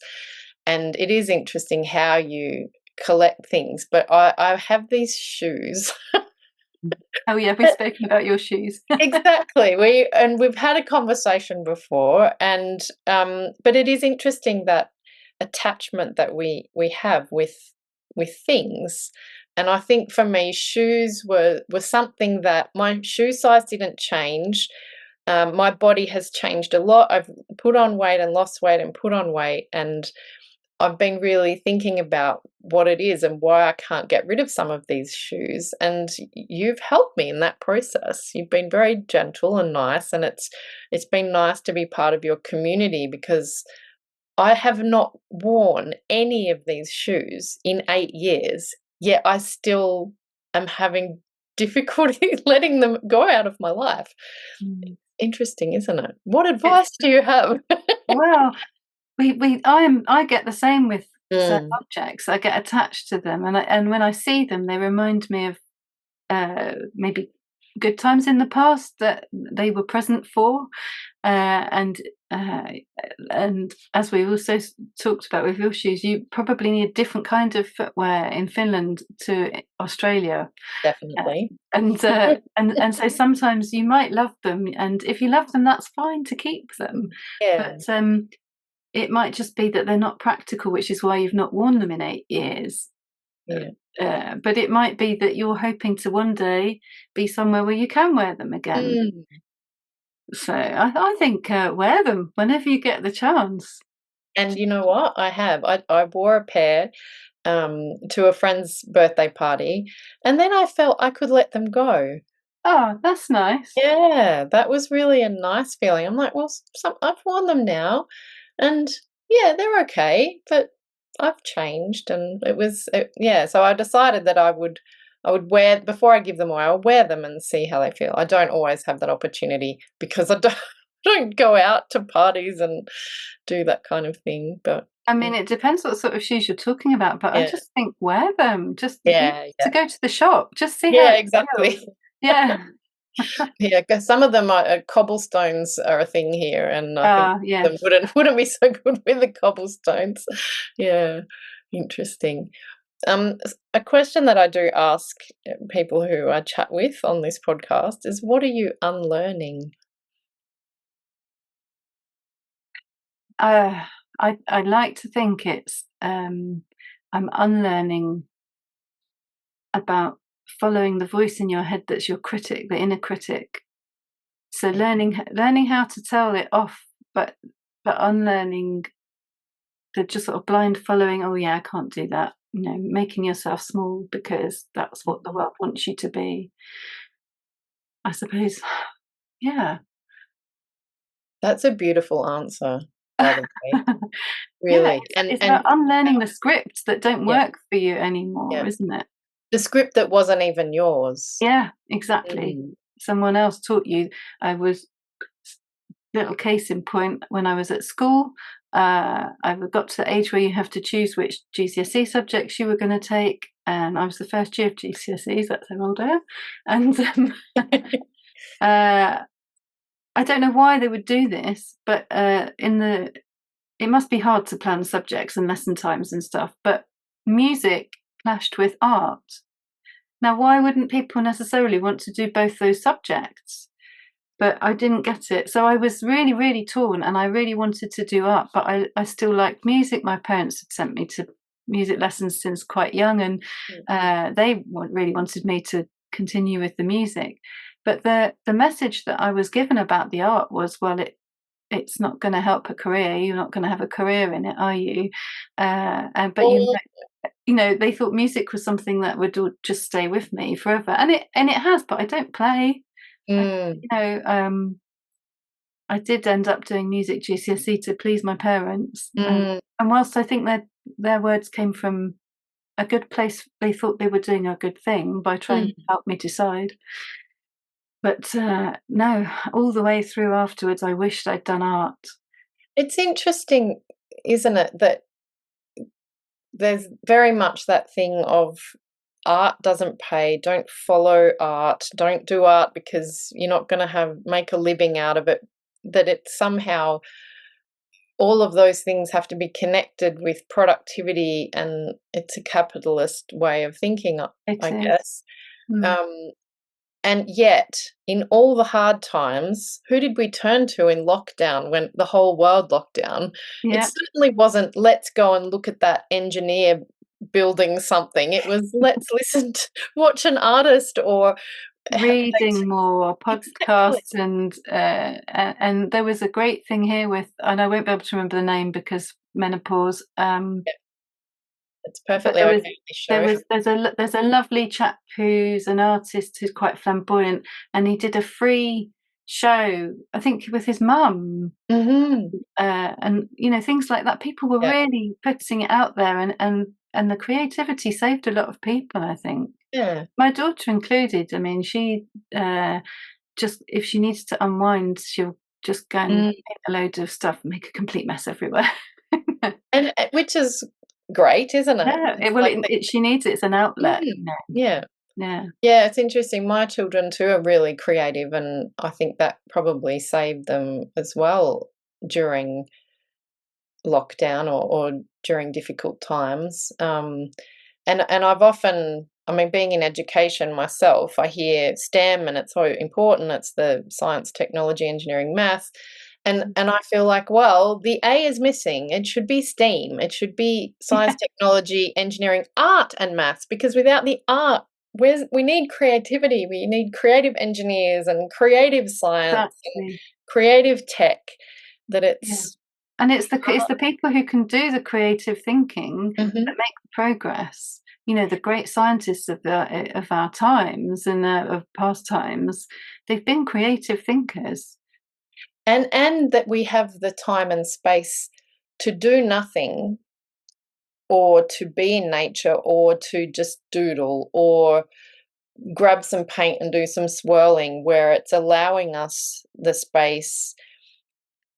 [SPEAKER 1] And it is interesting how you collect things. But I have these shoes.
[SPEAKER 2] Oh yeah, we've spoken about your shoes.
[SPEAKER 1] Exactly. We've had a conversation before, and but it is interesting that attachment that we have with things. And I think for me, shoes were something that my shoe size didn't change. My body has changed a lot. I've put on weight and lost weight and put on weight, and I've been really thinking about what it is and why I can't get rid of some of these shoes. And you've helped me in that process. You've been very gentle and nice, and it's been nice to be part of your community, because I have not worn any of these shoes in 8 years, yet I still am having difficulty letting them go out of my life. Interesting, isn't it? What advice do you have?
[SPEAKER 2] Well, I get the same with certain
[SPEAKER 1] Mm,
[SPEAKER 2] objects. I get attached to them, and when I see them, they remind me of maybe good times in the past that they were present for, and as we also talked about with your shoes, you probably need a different kind of footwear in Finland to Australia.
[SPEAKER 1] definitely.
[SPEAKER 2] And so sometimes you might love them, and if you love them, that's fine to keep them.
[SPEAKER 1] Yeah.
[SPEAKER 2] But it might just be that they're not practical, which is why you've not worn them in 8 years.
[SPEAKER 1] Yeah.
[SPEAKER 2] But it might be that you're hoping to one day be somewhere where you can wear them again. So I think wear them whenever you get the chance.
[SPEAKER 1] And you know what? I have. I wore a pair to a friend's birthday party, and then I felt I could let them go.
[SPEAKER 2] Oh, that's nice.
[SPEAKER 1] Yeah, that was really a nice feeling. I'm like, well, I've worn them now, and yeah, they're okay, but I've changed, and yeah. So I decided that I would wear before I give them away. I'll wear them and see how they feel. I don't always have that opportunity because I don't don't go out to parties and do that kind of thing. But
[SPEAKER 2] I mean, it depends what sort of shoes you're talking about, but I
[SPEAKER 1] yeah,
[SPEAKER 2] just think wear them. Just even
[SPEAKER 1] yeah,
[SPEAKER 2] to
[SPEAKER 1] yeah,
[SPEAKER 2] go to the shop, just see how
[SPEAKER 1] yeah,
[SPEAKER 2] it
[SPEAKER 1] exactly.
[SPEAKER 2] feels. Yeah.
[SPEAKER 1] Yeah, 'cause some of them are cobblestones are a thing here, and I think
[SPEAKER 2] Yeah.
[SPEAKER 1] them wouldn't be so good with the cobblestones. Yeah, interesting. A question that I do ask people who I chat with on this podcast is, what are you unlearning?
[SPEAKER 2] Uh, I like to think it's I'm unlearning about following the voice in your head that's your critic, the inner critic. So learning how to tell it off, but unlearning the just sort of blind following. Oh yeah, I can't do that. Making yourself small because that's what the world wants you to be. I suppose. Yeah.
[SPEAKER 1] That's a beautiful answer, by the way,
[SPEAKER 2] Yeah,
[SPEAKER 1] really.
[SPEAKER 2] it's
[SPEAKER 1] And
[SPEAKER 2] about unlearning the scripts that don't
[SPEAKER 1] yeah,
[SPEAKER 2] work for you anymore,
[SPEAKER 1] yeah.
[SPEAKER 2] isn't it?
[SPEAKER 1] The script that wasn't even yours.
[SPEAKER 2] Yeah, exactly.
[SPEAKER 1] Mm.
[SPEAKER 2] Someone else taught you. I was little case in point when I was at school. I got to the age where you have to choose which GCSE subjects you were going to take, and I was the first year of GCSEs. That's how old I am, and uh, I don't know why they would do this, but it must be hard to plan subjects and lesson times and stuff, but music clashed with art. Now, why wouldn't people necessarily want to do both those subjects? But I didn't get it. So I was really, really torn, and I really wanted to do art, but I still liked music. My parents had sent me to music lessons since quite young, and they really wanted me to continue with the music. But the message that I was given about the art was, well, it's not going to help a career. You're not going to have a career in it, are you? But
[SPEAKER 1] Well,
[SPEAKER 2] they thought music was something that would just stay with me forever, and it has. But I don't play.
[SPEAKER 1] mm,
[SPEAKER 2] You know, I did end up doing music GCSE to please my parents,
[SPEAKER 1] mm,
[SPEAKER 2] and whilst I think their words came from a good place, they thought they were doing a good thing by trying to
[SPEAKER 1] mm.
[SPEAKER 2] help me decide. But no, all the way through afterwards, I wished I'd done art.
[SPEAKER 1] It's interesting, isn't it, that there's very much that thing of art doesn't pay, don't follow art, don't do art because you're not gonna have make a living out of it, that it somehow all of those things have to be connected with productivity, and it's a capitalist way of thinking,
[SPEAKER 2] It
[SPEAKER 1] I
[SPEAKER 2] is.
[SPEAKER 1] guess.
[SPEAKER 2] Mm.
[SPEAKER 1] Um, and yet, in all the hard times, who did we turn to in lockdown when the whole world locked down? It
[SPEAKER 2] Yeah,
[SPEAKER 1] certainly wasn't, "Let's go and look at that engineer building something." It was, "Let's listen to watch an artist," or they
[SPEAKER 2] reading more
[SPEAKER 1] exactly.
[SPEAKER 2] podcasts, and there was a great thing here with, and I won't be able to remember the name because menopause.
[SPEAKER 1] Yeah, it's
[SPEAKER 2] But
[SPEAKER 1] perfectly okay in this show.
[SPEAKER 2] there's a lovely chap who's an artist who's quite flamboyant, and he did a free show, I think, with his mum,
[SPEAKER 1] Mhm.
[SPEAKER 2] and things like that. People were
[SPEAKER 1] Yeah,
[SPEAKER 2] really putting it out there, and the creativity saved a lot of people, I think.
[SPEAKER 1] yeah.
[SPEAKER 2] My daughter included. I mean, she just, if she needs to unwind, she'll just go and
[SPEAKER 1] Mm.
[SPEAKER 2] paint a load of stuff and make a complete mess everywhere.
[SPEAKER 1] And, which is great, isn't it?
[SPEAKER 2] Yeah,
[SPEAKER 1] It's
[SPEAKER 2] well,
[SPEAKER 1] like the
[SPEAKER 2] she needs it as an outlet,
[SPEAKER 1] yeah.
[SPEAKER 2] Yeah.
[SPEAKER 1] Yeah, it's interesting. My children too are really creative, and I think that probably saved them as well during lockdown, or during difficult times. And I've often, I mean, being in education myself, I hear STEM and it's so important. It's the science, technology, engineering, math. And I feel like, well, the A is missing. It should be STEAM. It should be
[SPEAKER 2] Yeah,
[SPEAKER 1] science, technology, engineering, art, and maths, because without the art, we need creativity. We need creative engineers and creative science and
[SPEAKER 2] exactly.
[SPEAKER 1] creative tech. That
[SPEAKER 2] Yeah.
[SPEAKER 1] it's
[SPEAKER 2] And it's the people who can do the creative thinking
[SPEAKER 1] Mhm.
[SPEAKER 2] that make the progress. The great scientists of our times and of past times, they've been creative thinkers.
[SPEAKER 1] And that we have the time and space to do nothing, or to be in nature, or to just doodle, or grab some paint and do some swirling, where it's allowing us the space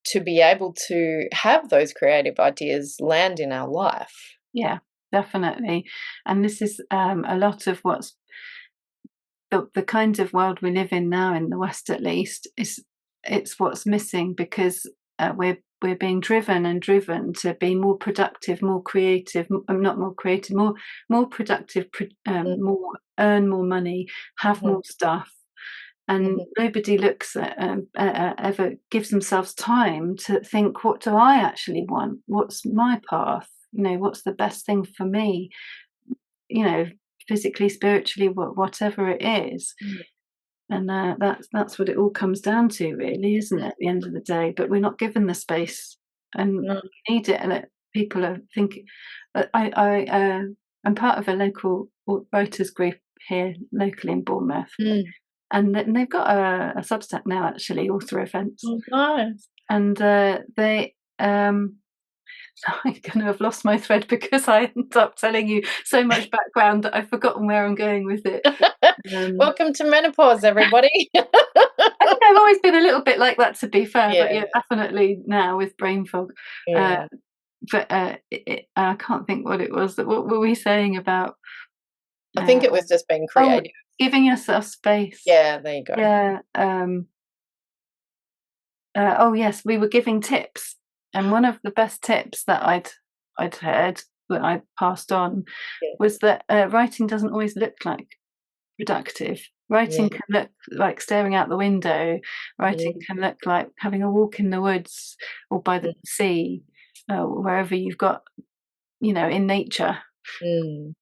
[SPEAKER 1] to be able to have those creative ideas land in our life.
[SPEAKER 2] Yeah, definitely. And this is a lot of what's the kind of world we live in now in the West, at least, is it's what's missing because we're being driven to be more productive, more creative, not more creative, more productive,
[SPEAKER 1] Mm,
[SPEAKER 2] more earn more money, have
[SPEAKER 1] mhm,
[SPEAKER 2] more stuff, and
[SPEAKER 1] mhm.
[SPEAKER 2] nobody looks at ever gives themselves time to think, what do I actually want? What's my path? What's the best thing for me? You know, physically, spiritually, whatever it is.
[SPEAKER 1] Mm,
[SPEAKER 2] And that's what it all comes down to, really, isn't it? At the end of the day, but we're not given the space, and
[SPEAKER 1] no,
[SPEAKER 2] we need it. And people are thinking. I'm part of a local writers group here locally in Bournemouth,
[SPEAKER 1] mm.
[SPEAKER 2] and they've got a Substack now, actually, author events,
[SPEAKER 1] Oh, nice.
[SPEAKER 2] and they. I'm going to have lost my thread because I end up telling you so much background that I've forgotten where I'm going with it. Um,
[SPEAKER 1] Welcome to menopause, everybody.
[SPEAKER 2] I think I've always been a little bit like that, to be fair, but
[SPEAKER 1] Yeah,
[SPEAKER 2] yeah, definitely now with brain fog. Uh,
[SPEAKER 1] yeah.
[SPEAKER 2] but I can't think what it was. What were we saying about?
[SPEAKER 1] I
[SPEAKER 2] Uh,
[SPEAKER 1] think it was just being
[SPEAKER 2] oh,
[SPEAKER 1] creative.
[SPEAKER 2] giving yourself space.
[SPEAKER 1] Yeah, there you go.
[SPEAKER 2] Yeah. oh yes, we were giving tips, and one of the best tips that I'd heard that I passed on
[SPEAKER 1] Yeah.
[SPEAKER 2] was that writing doesn't always look like productive.
[SPEAKER 1] Yeah.
[SPEAKER 2] Writing can look like staring out the window. Writing
[SPEAKER 1] Mm,
[SPEAKER 2] can look like having a walk in the woods or by the sea, wherever you've got, in nature.
[SPEAKER 1] mm,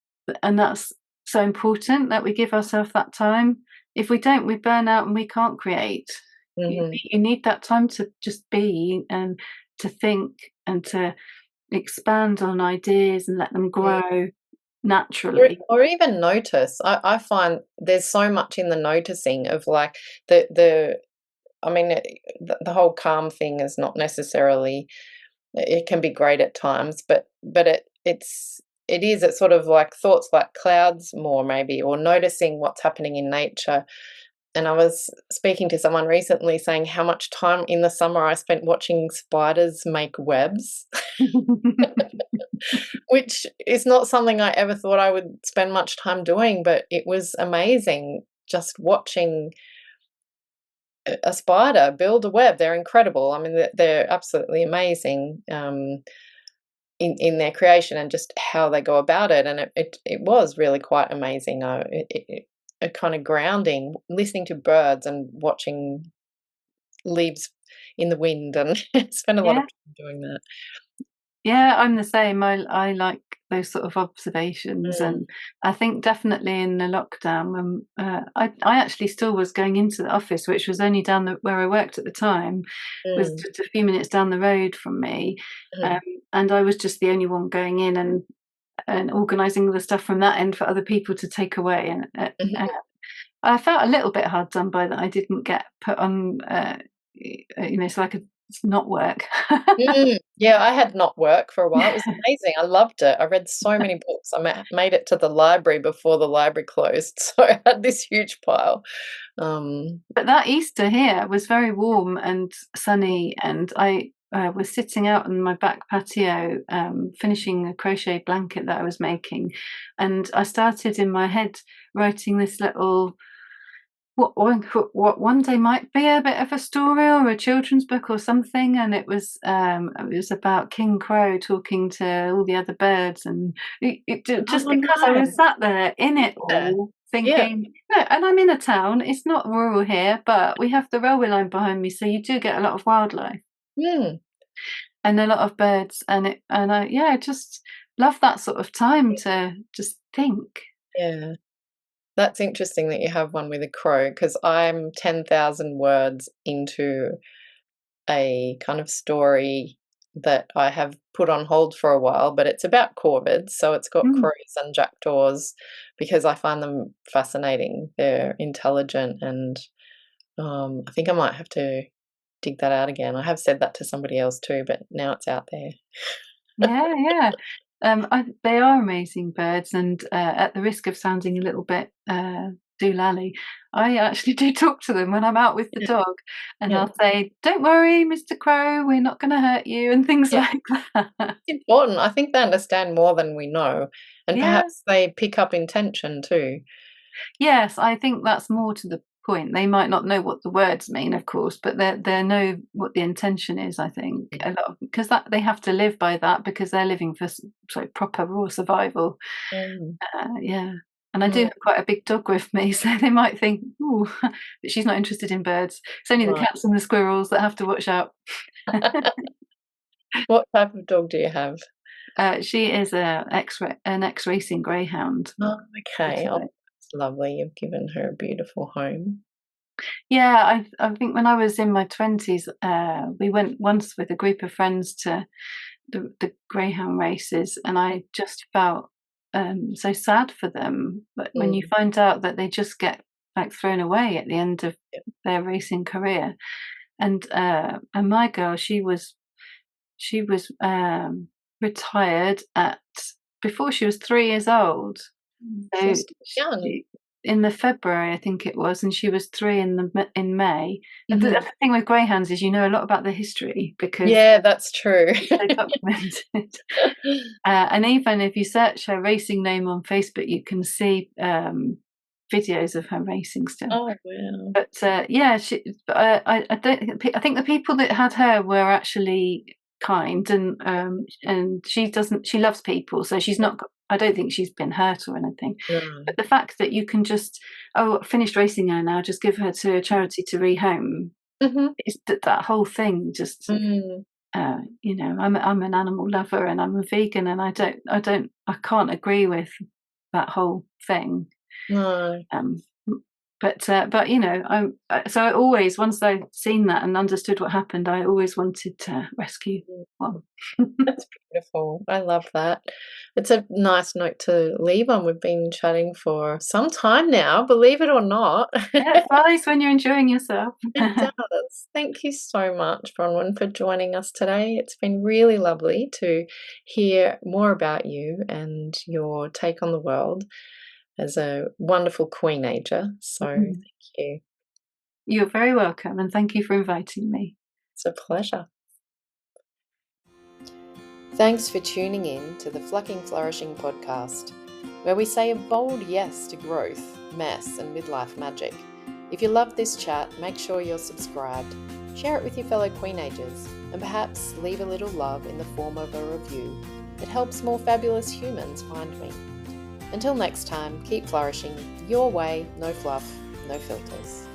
[SPEAKER 2] And that's so important that we give ourselves that time. If we don't, we burn out and we can't create.
[SPEAKER 1] mhm.
[SPEAKER 2] You need that time to just be and to think and to expand on ideas and let them
[SPEAKER 1] Mm.
[SPEAKER 2] grow naturally.
[SPEAKER 1] Or even notice. I find there's so much in the noticing of, like, the I mean, the whole calm thing is not necessarily, it can be great at times, but it's sort of like thoughts like clouds more maybe, or noticing what's happening in nature. And I was speaking to someone recently saying how much time in the summer I spent watching spiders make webs, which is not something I ever thought I would spend much time doing, but it was amazing just watching a spider build a web. They're incredible. I mean, they're absolutely amazing, in their creation and just how they go about it. And it was really quite amazing. A kind of grounding, listening to birds and watching leaves in the wind, and spend a lot of
[SPEAKER 2] Yeah,
[SPEAKER 1] time doing that.
[SPEAKER 2] yeah, I'm the same. I like those sort of observations,
[SPEAKER 1] Mm,
[SPEAKER 2] and I think definitely in the lockdown, when I actually still was going into the office, which was only down where I worked at the time, was
[SPEAKER 1] mm,
[SPEAKER 2] just a few minutes down the road from me, um,
[SPEAKER 1] mm.
[SPEAKER 2] and I was just the only one going in and organising the stuff from that end for other people to take away, and
[SPEAKER 1] Mhm.
[SPEAKER 2] I felt a little bit hard done by that. I didn't get put on, so I could not work.
[SPEAKER 1] Yeah, I had not work for a while. It was amazing. I loved it. I read so many books. I made it to the library before the library closed, so I had this huge pile. Um,
[SPEAKER 2] But that Easter here was very warm and sunny, and I was sitting out on my back patio, finishing a crochet blanket that I was making, and I started in my head writing this little what one day might be a bit of a story or a children's book or something, and it was about King Crow talking to all the other birds, and just
[SPEAKER 1] oh,
[SPEAKER 2] because I was
[SPEAKER 1] nice.
[SPEAKER 2] sat there in it
[SPEAKER 1] Yeah.
[SPEAKER 2] all,
[SPEAKER 1] Yeah.
[SPEAKER 2] thinking, no, and I'm in a town. It's not rural here, but we have the railway line behind me, so you do get a lot of wildlife
[SPEAKER 1] Mm.
[SPEAKER 2] and a lot of birds, and I yeah, I just love that sort of time to just think.
[SPEAKER 1] Yeah. That's interesting that you have one with a crow, because 'cause I'm 10,000 words into a kind of story that I have put on hold for a while, but it's about corvids, so it's got
[SPEAKER 2] Mm.
[SPEAKER 1] crows and jackdaws because I find them fascinating. They're intelligent, and, I think I might have to dig that out again. I have said that to somebody else too, but now it's out there.
[SPEAKER 2] Yeah, yeah. They are amazing birds, and at the risk of sounding a little bit doolally, I actually do talk to them when I'm out with the
[SPEAKER 1] Yeah,
[SPEAKER 2] dog, and
[SPEAKER 1] yeah,
[SPEAKER 2] I'll say, "Don't worry, Mr. Crow, we're not going to hurt you," and things
[SPEAKER 1] yeah.
[SPEAKER 2] like that.
[SPEAKER 1] It's important. I think they understand more than we know, and
[SPEAKER 2] Yeah,
[SPEAKER 1] perhaps they pick up intention too.
[SPEAKER 2] yes, I think that's more to the point. They might not know what the words mean, of course, but they know what the intention is. I think a lot because that they have to live by that because they're living for proper raw survival.
[SPEAKER 1] Mm,
[SPEAKER 2] Yeah, and I do
[SPEAKER 1] mm,
[SPEAKER 2] have quite a big dog with me, so they might think, "Ooh, but she's not interested in birds. It's only the
[SPEAKER 1] right.
[SPEAKER 2] cats and the squirrels that have to watch out."
[SPEAKER 1] What type of dog do you have?
[SPEAKER 2] She is an ex-racing greyhound.
[SPEAKER 1] Oh, okay. Oh,
[SPEAKER 2] So
[SPEAKER 1] that's lovely. You've given her a beautiful home.
[SPEAKER 2] yeah, I think when I was in my 20s, we went once with a group of friends to the greyhound races, and I just felt so sad for them. But when you
[SPEAKER 1] Mm,
[SPEAKER 2] find out that they just get like thrown away at the end of
[SPEAKER 1] yeah.
[SPEAKER 2] their racing career, and my girl, she was retired at before she was 3 years old.
[SPEAKER 1] She's
[SPEAKER 2] So
[SPEAKER 1] still young.
[SPEAKER 2] in the February, I think it was, and she was 3 in May. And the
[SPEAKER 1] Mhm.
[SPEAKER 2] other thing with greyhounds is you know a lot about the history because
[SPEAKER 1] Yeah, that's true.
[SPEAKER 2] it's so documented. And even if you search her racing name on Facebook, you can see, videos of her racing still.
[SPEAKER 1] Oh, wow.
[SPEAKER 2] But yeah, I don't. I think the people that had her were actually kind, and she doesn't. She loves people, so she's not. I don't think she's been hurt or anything.
[SPEAKER 1] No.
[SPEAKER 2] But the fact that you can just, oh, finished racing her now, just give her to a charity to rehome,
[SPEAKER 1] Mhm.
[SPEAKER 2] is that whole thing just.
[SPEAKER 1] Mm.
[SPEAKER 2] I'm an animal lover and I'm a vegan, and I can't agree with that whole thing.
[SPEAKER 1] No.
[SPEAKER 2] Um, but so I always, once I'd seen that and understood what happened, I always wanted to rescue one.
[SPEAKER 1] That's beautiful. I love that. It's a nice note to leave on. We've been chatting for some time now, believe it or not.
[SPEAKER 2] Yeah, it flies when you're enjoying yourself.
[SPEAKER 1] It does. Thank you so much, Bronwen, for joining us today. It's been really lovely to hear more about you and your take on the world as a wonderful queenager. So thank you.
[SPEAKER 2] You're very welcome, and thank you for inviting me.
[SPEAKER 1] It's a pleasure. Thanks for tuning in to the Flucking Flourishing podcast, where we say a bold yes to growth, mess, and midlife magic. If you loved this chat, make sure you're subscribed, share it with your fellow queenagers, and perhaps leave a little love in the form of a review. It helps more fabulous humans find me. Until next time, keep flourishing your way, no fluff, no filters.